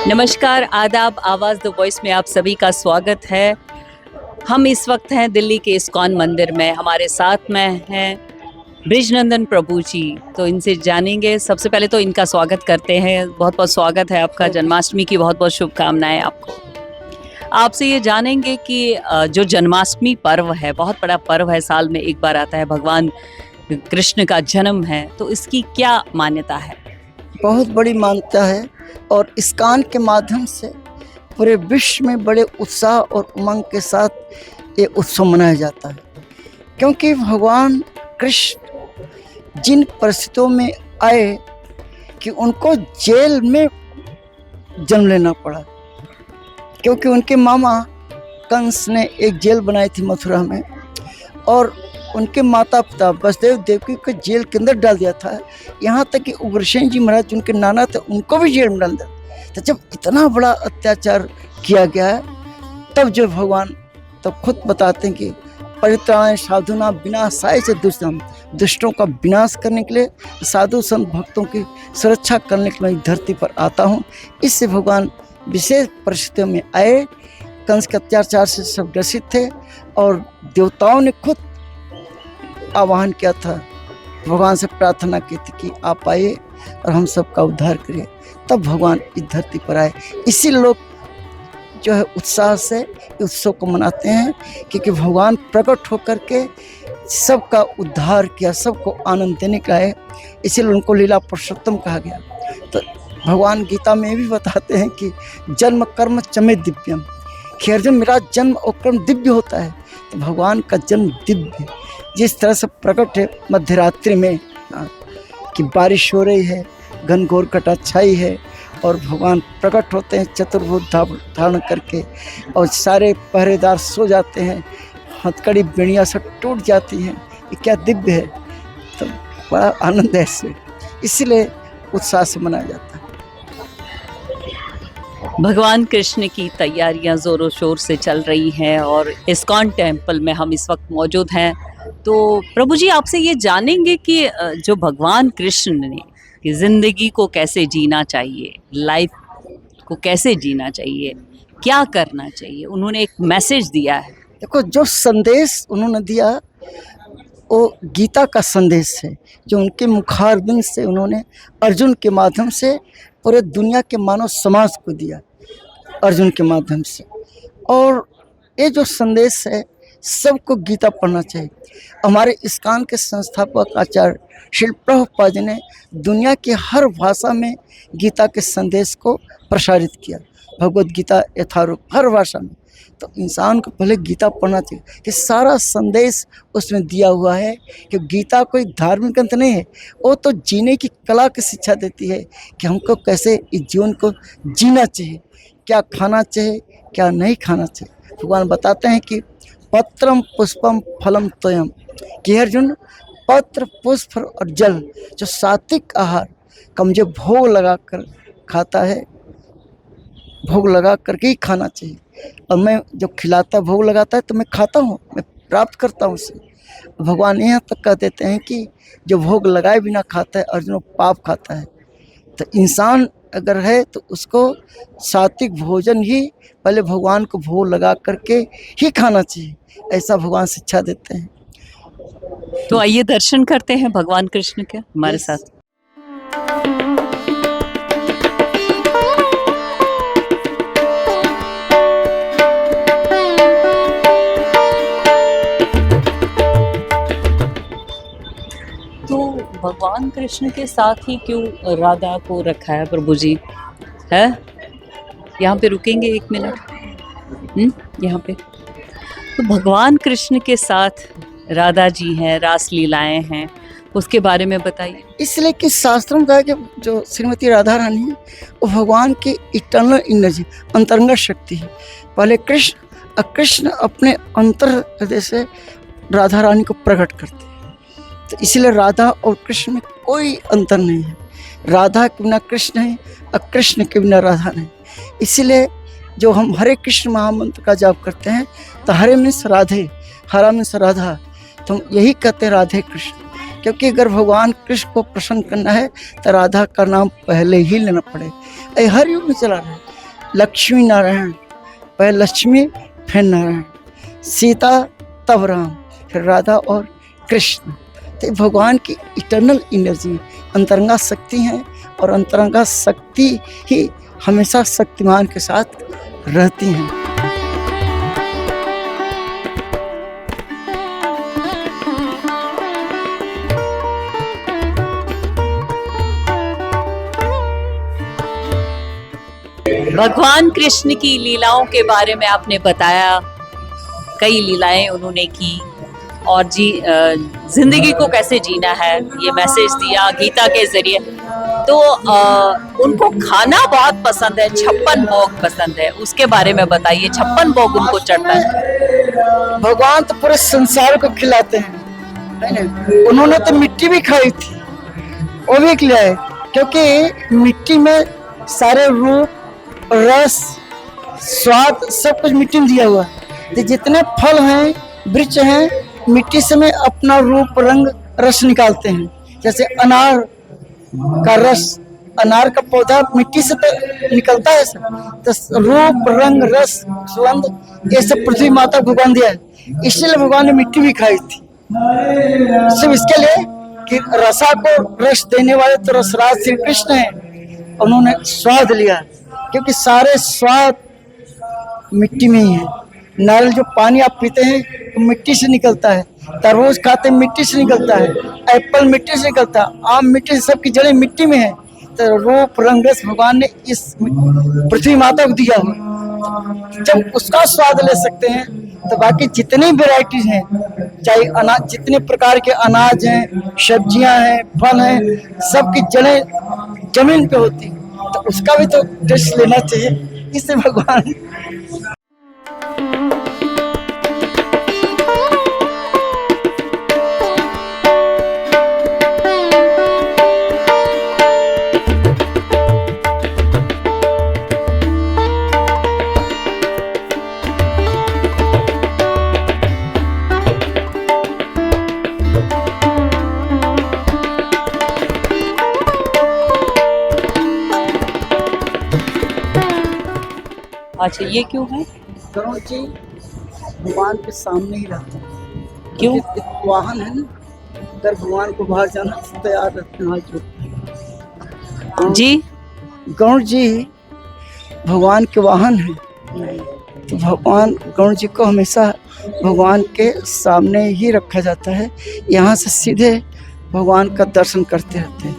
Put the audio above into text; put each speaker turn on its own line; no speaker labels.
नमस्कार, आदाब, आवाज़ द वॉइस में आप सभी का स्वागत है। हम इस वक्त हैं दिल्ली के इस्कॉन मंदिर में। हमारे साथ में हैं बृजनंदन प्रभु जी। तो इनसे जानेंगे। सबसे पहले तो इनका स्वागत करते हैं। बहुत बहुत स्वागत है आपका। जन्माष्टमी की बहुत बहुत शुभकामनाएं आपको। आपसे ये जानेंगे कि जो जन्माष्टमी पर्व है, बहुत बड़ा पर्व है, साल में एक बार आता है, भगवान कृष्ण का जन्म है, तो इसकी क्या मान्यता है?
बहुत बड़ी मान्यता है और इस्कॉन के माध्यम से पूरे विश्व में बड़े उत्साह और उमंग के साथ ये उत्सव मनाया जाता है, क्योंकि भगवान कृष्ण जिन परिस्थितियों में आए कि उनको जेल में जन्म लेना पड़ा, क्योंकि उनके मामा कंस ने एक जेल बनाई थी मथुरा में और उनके माता पिता वसुदेव देवकी को जेल के अंदर डाल दिया था। यहाँ तक कि उग्रसेन जी महाराज जिनके नाना थे उनको भी जेल में डाल दिया। तो जब इतना बड़ा अत्याचार किया गया है, तब जो भगवान तब खुद बताते हैं कि परित्राणाय साधुनां विनाशाय च दुष्टम्, दुष्टों का विनाश करने के लिए, साधु संत भक्तों की सुरक्षा करने के लिए मैं धरती पर आता हूँ। इससे भगवान विशेष परिस्थितियों में आए। कंस के अत्याचार से सब ग्रसित थे और देवताओं ने खुद आह्वान किया था, भगवान से प्रार्थना की थी कि आप आइए और हम सबका उद्धार करिए। तब भगवान इस धरती पर आए। इसी लोग जो है उत्साह से उत्सव को मनाते हैं, क्योंकि भगवान प्रकट होकर के सबका उद्धार किया, सबको आनंद देने का है। इसीलिए उनको लीला पुरुषोत्तम कहा गया। तो भगवान गीता में भी बताते हैं कि जन्म कर्म चमे दिव्यम, कि अर्जुन मेरा जन्म और कर्म दिव्य होता है। तो भगवान का जन्म दिव्य जिस तरह से प्रकट है मध्य रात्रि में कि बारिश हो रही है, घनघोर कटाछाई है और भगवान प्रकट होते हैं चतुर्भुज धारण करके और सारे पहरेदार सो जाते हैं, हथकड़ी बेड़ियाँ सब टूट जाती हैं। ये क्या दिव्य है। तो बड़ा आनंद है इससे, इसीलिए उत्साह से मनाया जाता है।
भगवान कृष्ण की तैयारियां जोरों शोर से चल रही हैं और इस्कॉन टेम्पल में हम इस वक्त मौजूद हैं। तो प्रभु जी, आपसे ये जानेंगे कि जो भगवान कृष्ण ने कि ज़िंदगी को कैसे जीना चाहिए, लाइफ को कैसे जीना चाहिए, क्या करना चाहिए, उन्होंने एक मैसेज दिया है।
देखो, जो संदेश उन्होंने दिया वो गीता का संदेश है, जो उनके मुखारबिंद से उन्होंने अर्जुन के माध्यम से पूरे दुनिया के मानव समाज को दिया, अर्जुन के माध्यम से। और ये जो संदेश है सबको गीता पढ़ना चाहिए। हमारे इस्कॉन के संस्थापक आचार्य श्री प्रभुपाद जी ने दुनिया की हर भाषा में गीता के संदेश को प्रसारित किया, भगवद गीता यथारूप हर भाषा में। तो इंसान को पहले गीता पढ़ना चाहिए कि सारा संदेश उसमें दिया हुआ है। कि गीता कोई धार्मिक ग्रंथ नहीं है, वो तो जीने की कला की शिक्षा देती है कि हमको कैसे इस जीवन को जीना चाहिए, क्या खाना चाहिए, क्या नहीं खाना चाहिए। भगवान बताते हैं कि पत्रम पुष्पम फलम तोयम, कि अर्जुन पत्र पुष्प और जल जो सात्विक आहार का मुझे भोग लगा कर खाता है, भोग लगा करके ही खाना चाहिए। और मैं जो खिलाता भोग लगाता है तो मैं खाता हूँ, मैं प्राप्त करता हूँ उसे। भगवान यहाँ तक कह देते हैं कि जो भोग लगाए बिना खाता है अर्जुन पाप खाता है। तो इंसान अगर है तो उसको सात्विक भोजन ही पहले भगवान को भोग लगा करके ही खाना चाहिए, ऐसा भगवान शिक्षा देते हैं।
तो आइए दर्शन करते हैं भगवान कृष्ण के हमारे साथ। तो भगवान कृष्ण के साथ ही क्यों राधा को रखा है प्रभु जी? है, यहाँ पे रुकेंगे एक मिनट। यहाँ पे तो भगवान कृष्ण के साथ राधा जी हैं, रास लीलाएं हैं, उसके बारे में बताइए।
इसलिए कि शास्त्रों में कहा कि जो श्रीमती राधा रानी है वो भगवान की इटर्नल एनर्जी, अंतरंग शक्ति है। पहले कृष्ण अपने अंतर हृदय से राधा रानी को प्रकट करते हैं। तो इसलिए राधा और कृष्ण में कोई अंतर नहीं है। राधा के बिना कृष्ण है और कृष्ण के बिना राधा नहीं। इसीलिए जो हम हरे कृष्ण महामंत्र का जाप करते हैं तो हरे मीन्स राधे, हरा मीन्स राधा, तो हम यही कहते हैं राधे कृष्ण। क्योंकि अगर भगवान कृष्ण को प्रसन्न करना है तो राधा का नाम पहले ही लेना पड़ेगा। हर युग में चला रहा है। लक्ष्मी नारायण, पहले लक्ष्मी फिर नारायण, सीता तब राम, फिर राधा और कृष्ण। तो भगवान की इटर्नल एनर्जी अंतरंगा शक्ति हैं और अंतरंगा शक्ति ही हमेशा शक्तिमान के साथ रहती हैं।
भगवान कृष्ण की लीलाओं के बारे में आपने बताया, कई लीलाएं उन्होंने की और जिंदगी को कैसे जीना है ये मैसेज दिया गीता के जरिए। तो उनको खाना बहुत पसंद है, 56 भोग पसंद है, उसके बारे में बताइए। 56 भोग उनको चढ़ता है।
भगवान तो पूरे संसार को खिलाते हैं, है ना। उन्होंने तो मिट्टी भी खाई थी, वो भी खिलाए, क्योंकि मिट्टी में सारे रूप, रस, स्वाद सब कुछ मिट्टी में दिया हुआ है। तो जितने फल हैं, वृक्ष हैं, मिट्टी से में अपना रूप, रंग, रस निकालते हैं। जैसे अनार का रस, अनार का पौधा मिट्टी से तो निकलता है सब। तो रूप, रंग, रस, सुगंध ये सब पृथ्वी माता को भगवान दिया है। इसलिए भगवान ने मिट्टी भी खाई थी, सिर्फ इसके लिए कि रसा को रस देने वाले तो रसराज श्री कृष्ण हैं। उन्होंने स्वाद लिया, क्योंकि सारे स्वाद मिट्टी में ही है। नारियल जो पानी आप पीते हैं तो मिट्टी से निकलता है, तरबूज खाते हैं मिट्टी से निकलता है, एप्पल मिट्टी से निकलता है, आम मिट्टी से, सबकी जड़ें मिट्टी में है। तो रूप, रंग, रस भगवान ने इस पृथ्वी माता को दिया हुआ। जब उसका स्वाद ले सकते हैं तो बाकी जितनी वेराइटीज हैं, चाहे अनाज, जितने प्रकार के अनाज हैं, सब्जियां हैं, फल हैं, सबकी जड़ें जमीन पे होती हैं, तो उसका भी तो टेस्ट लेना चाहिए। इससे भगवान
अच्छा, ये क्यों है?
गरुड़ जी भगवान के सामने ही रहते हैं।
क्यों?
एक वाहन है ना, अगर भगवान को बाहर जाना तो तैयार रहते हैं, हाथ जोड़ते
जी।
गरुड़ जी भगवान के वाहन हैं, तो भगवान गरुड़ जी को हमेशा भगवान के सामने ही रखा जाता है। यहाँ से सीधे भगवान का दर्शन करते रहते हैं।